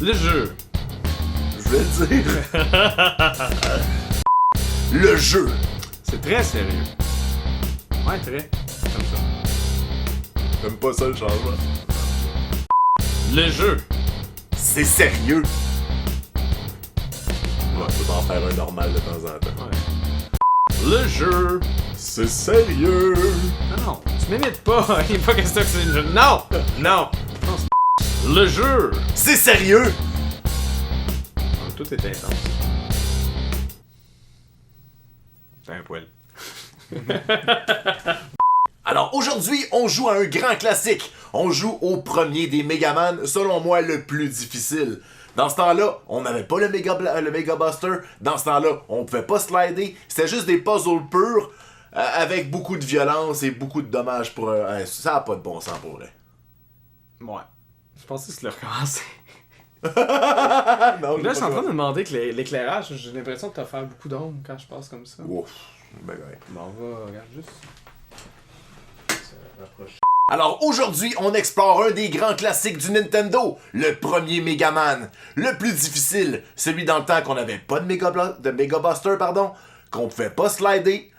Le jeu. Je vais le dire. Le jeu. C'est très sérieux. Ouais, très. Comme ça. J'aime pas ça le changement. Le jeu. C'est sérieux. Ouais, faut en faire un normal de temps en temps. Ouais. Le jeu. C'est sérieux. Non, tu m'imites pas. Il faut que c'est le jeu. Non! Non! Le jeu. C'est sérieux. Tout est intense. C'est un poil. Alors aujourd'hui, on joue à un grand classique. On joue au premier des Megaman, selon moi le plus difficile. Dans ce temps-là, on n'avait pas le Mega Buster. Dans ce temps-là, on pouvait pas slider. C'était juste des puzzles purs avec beaucoup de violence et beaucoup de dommages pour... ça a pas de bon sens pour vrai. Ouais. Je pensais que tu l'as recommencé. Non, Là, je suis en train de de... me demander que l'éclairage, j'ai l'impression de te faire beaucoup d'ombre quand je passe comme ça. Ouf. Ben, ouais. Bon, on va, regarde juste. Se rapprocher. Alors aujourd'hui, on explore un des grands classiques du Nintendo, le premier Megaman. Le plus difficile, celui dans le temps qu'on n'avait pas de Mega Buster, qu'on pouvait pas slider.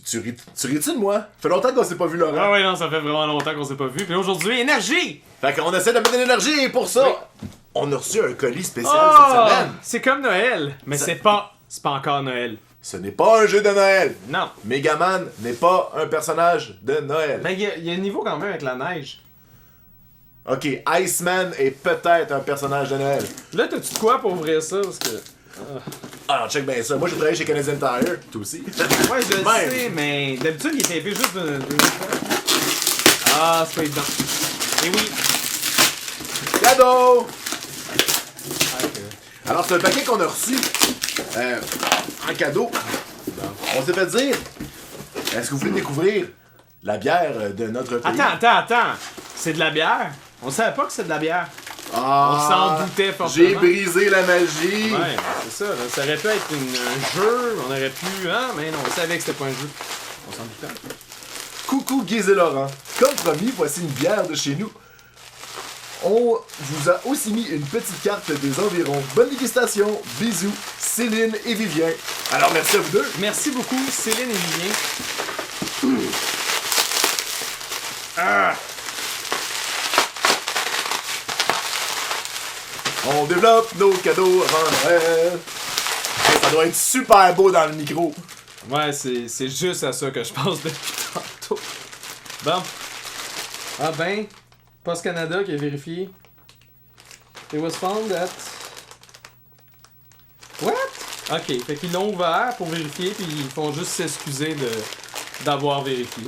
Tu ris-tu de moi? Fait longtemps qu'on s'est pas vu, Laurent. Ah ouais, non, ça fait vraiment longtemps qu'on s'est pas vu. Puis aujourd'hui, énergie! Fait qu'on essaie de mettre de l'énergie et pour ça, Oui. on a reçu un colis spécial Oh! cette semaine. C'est comme Noël, mais Ça- c'est pas encore Noël. Ce n'est pas un jeu de Noël. Non. Megaman n'est pas un personnage de Noël. Mais il y a un niveau quand même avec la neige. Ok, Iceman est peut-être un personnage de Noël. Là, t'as-tu de quoi pour ouvrir ça? Parce que... Alors, check bien ça. Moi, j'ai travaillé chez Canadian Tire. Toi aussi. Ouais, je le Même. sais, mais d'habitude, il est tapé juste d'une fois. Ah, c'est pas évident. Et oui. Cadeau! Ah, ok. Alors, c'est un paquet qu'on a reçu en cadeau. On s'est fait dire, est-ce que vous voulez découvrir la bière de notre pays? Attends. C'est de la bière? On savait pas que c'est de la bière. Ah, On s'en doutait fortement. J'ai brisé la magie. Ouais, c'est ça. Là. Ça aurait pu être un jeu, on aurait pu... Hein? Mais non, on savait que c'était pas un jeu. On s'en doutait. Coucou Guise et Laurent. Comme promis, voici une bière de chez nous. On vous a aussi mis une petite carte des environs. Bonne dégustation. Bisous, Céline et Vivien. Alors, merci à vous deux. Merci beaucoup, Céline et Julien. Ah! On développe nos cadeaux avant Noël. Ça doit être super beau dans le micro. Ouais, c'est juste à ça que je pense depuis tantôt. Bon. Ah ben, Post Canada qui a vérifié. It was found that... What? Ok, fait qu'ils l'ont ouvert pour vérifier, puis ils font juste s'excuser d'avoir vérifié.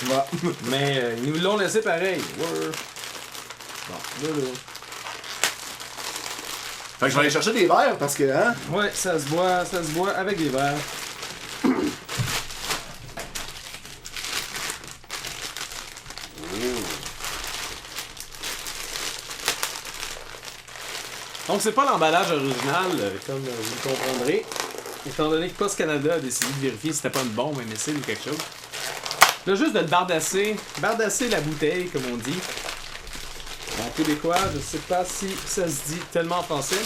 Ouais. Mais ils nous l'ont laissé pareil. Ouais. Bon, là. Fait que je vais aller chercher des verres parce que, hein? Ouais, ça se boit avec des verres. Donc c'est pas l'emballage original, comme vous le comprendrez. Étant donné que Post Canada a décidé de vérifier si c'était pas une bombe, un missile ou quelque chose. Là, juste de le bardasser la bouteille, comme on dit. En québécois, je sais pas si ça se dit tellement en français.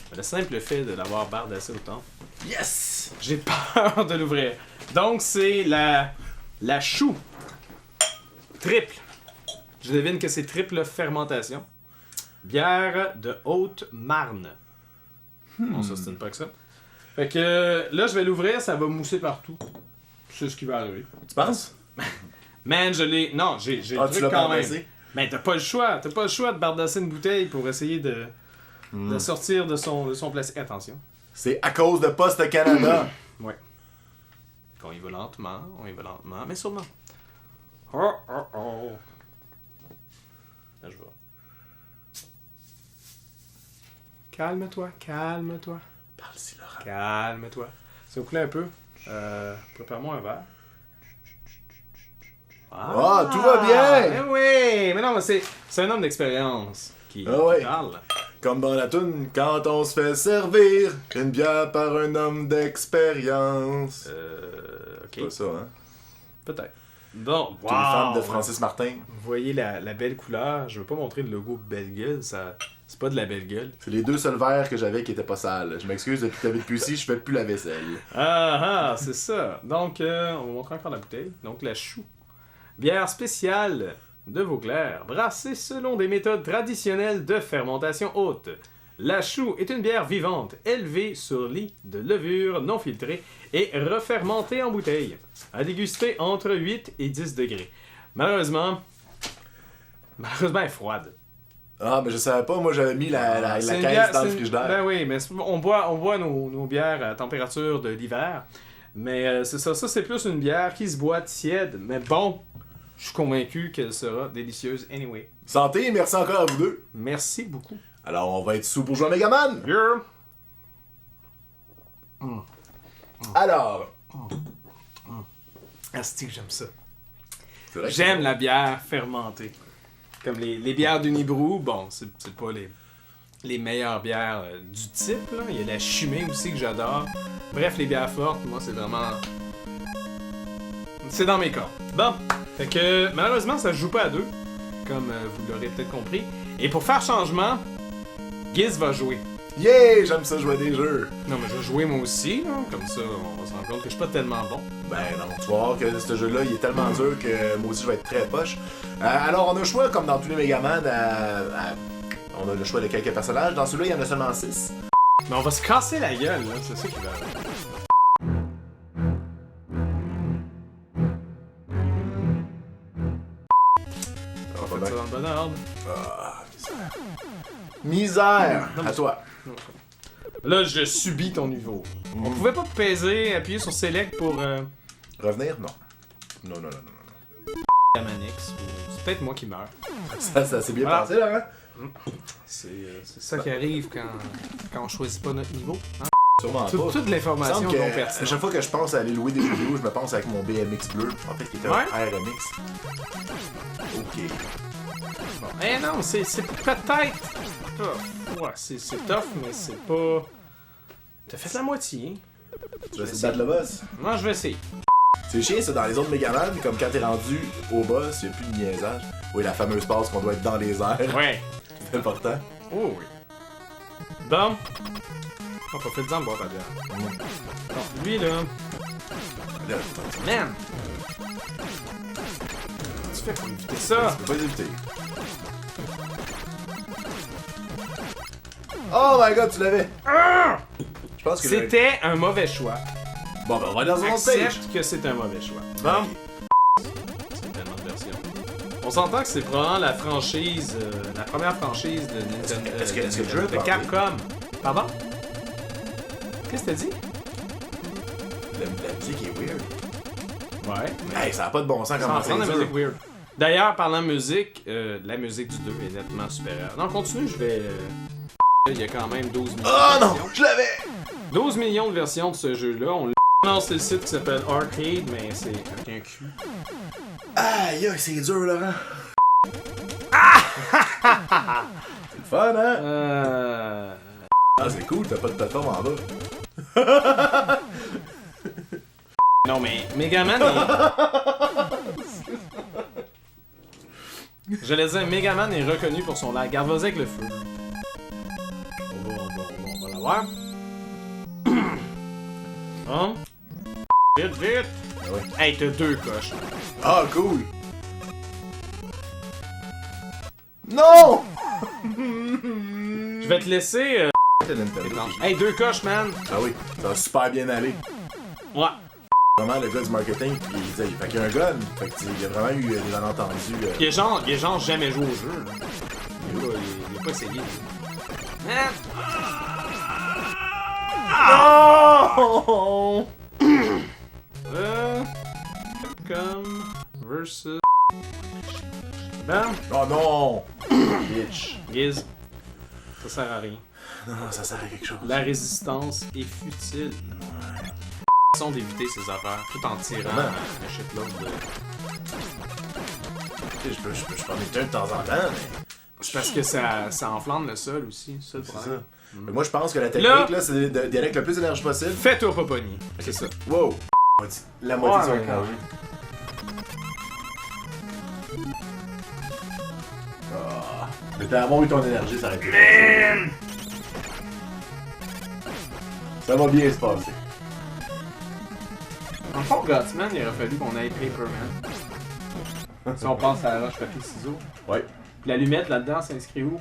Mais le simple fait de l'avoir bardassé autant. Yes! J'ai peur de l'ouvrir. Donc, c'est la chou. Triple. Je devine que c'est triple fermentation. Bière de Haute-Marne. Bon, ça, c'est une pas que ça. Fait que là, je vais l'ouvrir, ça va mousser partout. C'est ce qui va arriver. Tu penses? Man, je l'ai... Non, j'ai le Tu truc l'as quand même. bardassé? Mais t'as pas le choix. T'as pas le choix de bardasser une bouteille pour essayer de sortir de son plastique. Attention. C'est à cause de Post Canada. Ouais. On y va lentement, mais sûrement. Oh. Là, je vois. Calme-toi. Parle-y, Laurent. Calme-toi. S'il vous plaît un peu. Prépare-moi un verre. Ah, tout va bien! Mais oui! Mais non, mais c'est un homme d'expérience qui ouais. parle. Comme dans la toune, quand on se fait servir une bière par un homme d'expérience. Ok. C'est pas ça, hein? Peut-être. Bon, T'es une fan de Francis Martin. Vous voyez la belle couleur. Je veux pas montrer le logo Belle Gueule, c'est pas de la Belle Gueule. C'est les 2 seuls verres que j'avais qui étaient pas sales. Je m'excuse, depuis que t'avais plus ici, je fais plus la vaisselle. Ah, c'est ça. Donc, on va montrer encore la bouteille. Donc, la chou. Bière spéciale de Vauclair, brassée selon des méthodes traditionnelles de fermentation haute. La chou est une bière vivante, élevée sur lit de levure non filtrée et refermentée en bouteille, à déguster entre 8 et 10 degrés. Malheureusement, elle est froide. Ah, mais je savais pas, moi j'avais mis la caisse dans le frigidaire. Ben oui, mais on boit nos bières à température de l'hiver. Mais c'est ça c'est plus une bière qui se boit tiède. Mais bon, je suis convaincu qu'elle sera délicieuse anyway. Santé et merci encore à vous deux. Merci beaucoup. Alors, on va être sous pour jouer à Megaman. Yeah. Alors, Asti, j'aime ça. c'est vrai que J'aime la bière fermentée. Comme les bières d'Unibrou, bon, c'est pas les meilleures bières du type, là. Il y a la Chimay aussi que j'adore. Bref, les bières fortes, moi, c'est vraiment... C'est dans mes corps. Bon, fait que malheureusement, ça se joue pas à deux, comme vous l'aurez peut-être compris. Et pour faire changement, Giz va jouer. Yeah, j'aime ça jouer à des jeux. Non, mais je vais jouer moi aussi, là. Comme ça, on va se rendre compte que je suis pas tellement bon. Ben non, tu vas voir que ce jeu-là, il est tellement dur que moi aussi je vais être très poche. Alors, on a le choix, comme dans tous les Megaman, on a le choix de quelques personnages. Dans celui-là, il y en a seulement 6. Mais on va se casser la gueule, là. C'est ça qui va arriver. On va faire ça dans le bon ordre. Misère! À toi. Là, je subis ton niveau. On pouvait pas peser, appuyer sur Select pour Revenir? Non. Non. la Manix. C'est peut-être moi qui meurs. Ça c'est bien Voilà. pensé, là, hein? C'est ça qui arrive quand on choisit pas notre niveau. Hein? Sûrement pas. Toute Il me l'information semble non que à pertinente. chaque fois que je pense à aller louer des jeux vidéo, je me pense avec mon BMX bleu. En fait, qui était Ouais. un RMX. Ok. Eh non, c'est peut-être tough. Ouais, c'est tough, mais c'est pas... T'as fait la moitié. Tu vas essayer de battre le boss? Moi, je vais essayer. C'est chiant, ça, dans les autres Megaman, comme quand t'es rendu au boss, il n'y a plus de niaisage. Oui, la fameuse passe qu'on doit être dans les airs. Ouais. C'est important. Oh oui. Bon. On va faire le temps de boire ta bière. Bon, lui, là... Là, Man! Tu fais pour éviter ça? tu peux pas éviter. Oh my god, tu l'avais! Je pense que C'était un mauvais choix. Bon, ben, on va aller dans un autre stage. Accepte que c'est un mauvais choix. Bon. C'est tellement de versions. On s'entend que c'est probablement la franchise, la première franchise de Nintendo. Est-ce que le jeu de a Capcom. Pardon? Qu'est-ce que t'as dit? La musique est weird. Ouais. Hey, ça n'a pas de bon sens Ça comme entend la musique. musique weird. D'ailleurs, parlant de musique, la musique du 2 est nettement supérieure. Non, continue, je vais... il y a quand même 12 millions Oh de non, versions. je l'avais! 12 millions de versions de ce jeu-là. On l'a lancé le site qui s'appelle Arcade, mais c'est avec un cul. Aïe, c'est dur, Laurent. C'est le fun, hein? Ah, c'est cool, t'as pas de plateforme en bas. Non, mais Megaman est... J'allais dire, Megaman est reconnu pour son lag. Garde-vas avec le feu. On va l'avoir. Hein? Vite, vite! Ah ouais. Hey, t'as 2 coches. Ah, cool! Non! Je vais te laisser... Hey, 2 coches, man! Ah oui, ça va super bien aller. Ouais. Vraiment, le gars du marketing, il disait, fait qu'il y a un gun. Fait qu'il y a vraiment eu des malentendus. Il est genre jamais joué au jeu. Là. Il a pas essayé. Hein? Non! Capcom versus... Bam! Oh non! Bitch. Giz. Ça sert à rien. Non, ça sert à quelque chose. La résistance est futile. Façon d'éviter ces affaires, tout en tirant un shitload de... Je peux en mettre un de temps en temps, mais... C'est parce que ça enflamme le sol aussi, c'est ça le C'est problème. ça. Mais moi, je pense que la technique, là, c'est d'y aller avec le plus d'énergie possible. Fais-toi pas pogner, c'est ça. Wow! La moitié de son Ouais, énergie. Mais t'as avoir eu ton énergie, ça aurait été. Man! Ça va bien se passer. En fond, Gotsman, il aurait fallu qu'on aille Paperman. Si on passe à la roche, papier, ciseaux. Ouais. L'allumette là-dedans s'inscrit où?